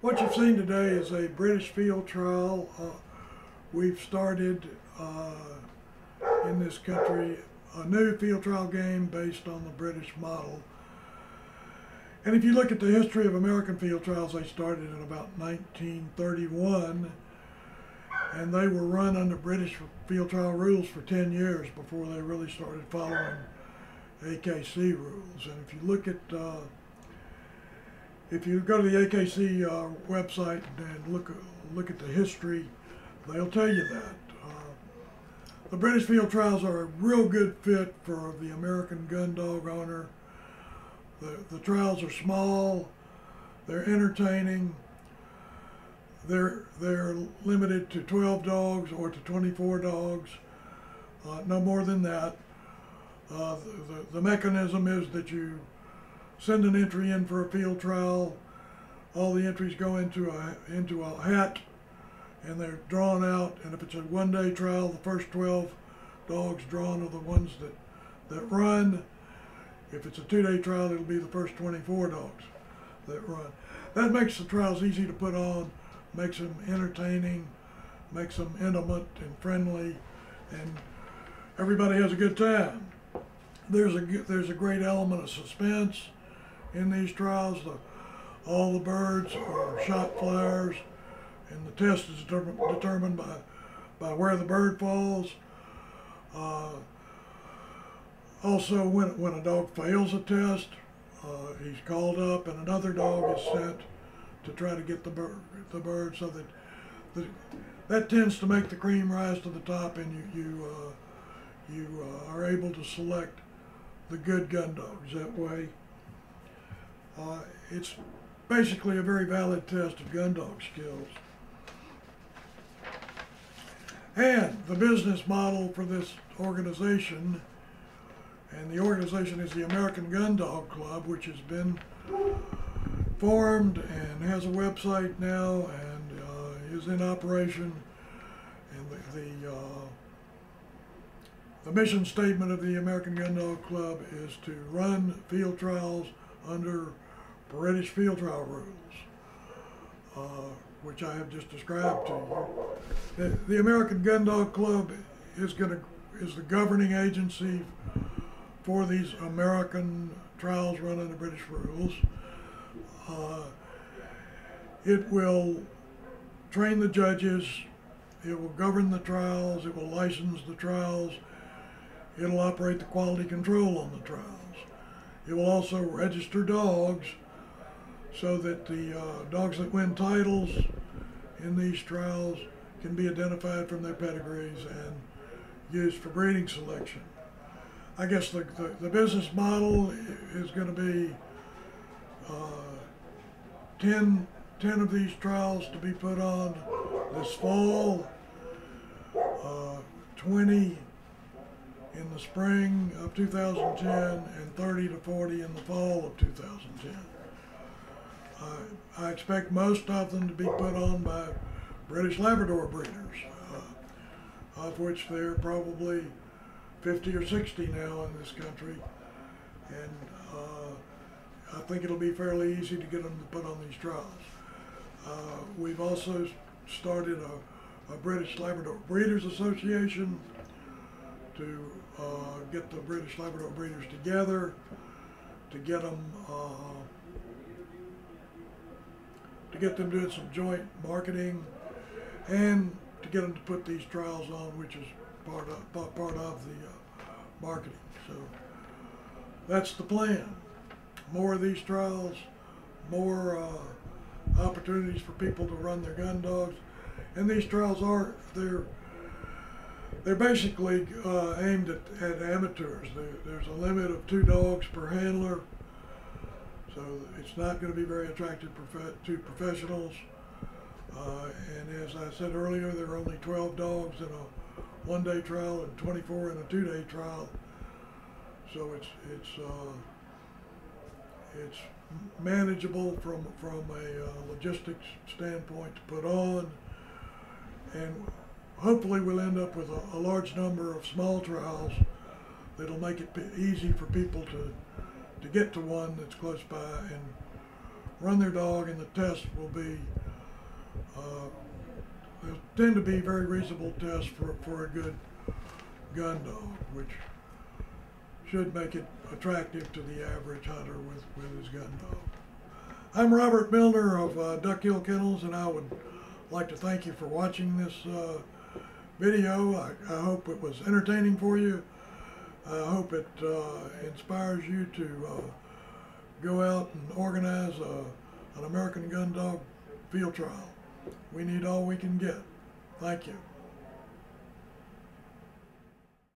What you've seen today is a British field trial. We've started in this country a new field trial game based on the British model. And if you look at the history of American field trials, they started in about 1931, and they were run under British field trial rules for 10 years before they really started following AKC rules. And if you look at if you go to the AKC website and look at the history, they'll tell you that. The British field trials are a real good fit for the American gun dog owner. The trials are small, they're entertaining, they're limited to 12 dogs or to 24 dogs, no more than that. The mechanism is that you send an entry in for a field trial. All the entries go into a hat, and they're drawn out. And if it's a one-day trial, the first 12 dogs drawn are the ones that run. If it's a two-day trial, it'll be the first 24 dogs that run. That makes the trials easy to put on, makes them entertaining, makes them intimate and friendly, and everybody has a good time. There's a great element of suspense in these trials. All the birds are shot flyers, and the test is determined by where the bird falls. Also, when a dog fails a test, he's called up, and another dog is sent to try to get the bird, so that tends to make the cream rise to the top, and you are able to select the good gun dogs that way. It's basically a very valid test of gun dog skills. And the business model for this organization, and the organization is the American Gun Dog Club, which has been formed and has a website now and is in operation. And the mission statement of the American Gun Dog Club is to run field trials under British field trial rules, which I have just described to you. The American Gun Dog Club is the governing agency for these American trials run under British rules. It will train the judges, it will govern the trials, it will license the trials, it'll operate the quality control on the trials. It will also register dogs so that the dogs that win titles in these trials can be identified from their pedigrees and used for breeding selection. I guess the business model is going to be 10 of these trials to be put on this fall, 20 in the spring of 2010, and 30 to 40 in the fall of 2010. I expect most of them to be put on by British Labrador breeders, of which there are probably 50 or 60 now in this country, and I think it'll be fairly easy to get them to put on these trials. We've also started a British Labrador Breeders Association to get the British Labrador breeders together, to get them doing some joint marketing, and to get them to put these trials on, which is part of the marketing. So that's the plan. More of these trials, more opportunities for people to run their gun dogs, and these trials they're basically aimed at amateurs. There's a limit of 2 dogs per handler, so it's not going to be very attractive to professionals. And as I said earlier, there are only 12 dogs in a one-day trial and 24 in a 2-day trial. So it's manageable from a logistics standpoint to put on, and hopefully we'll end up with a large number of small trials that'll make it easy for people to get to one that's close by and run their dog, and the test will be, they tend to be very reasonable tests for a good gun dog, which should make it attractive to the average hunter with his gun dog. I'm Robert Milner of Duckhill Kennels, and I would like to thank you for watching this video. I hope it was entertaining for you. I hope it inspires you to go out and organize an American gun dog field trial. We need all we can get. Thank you.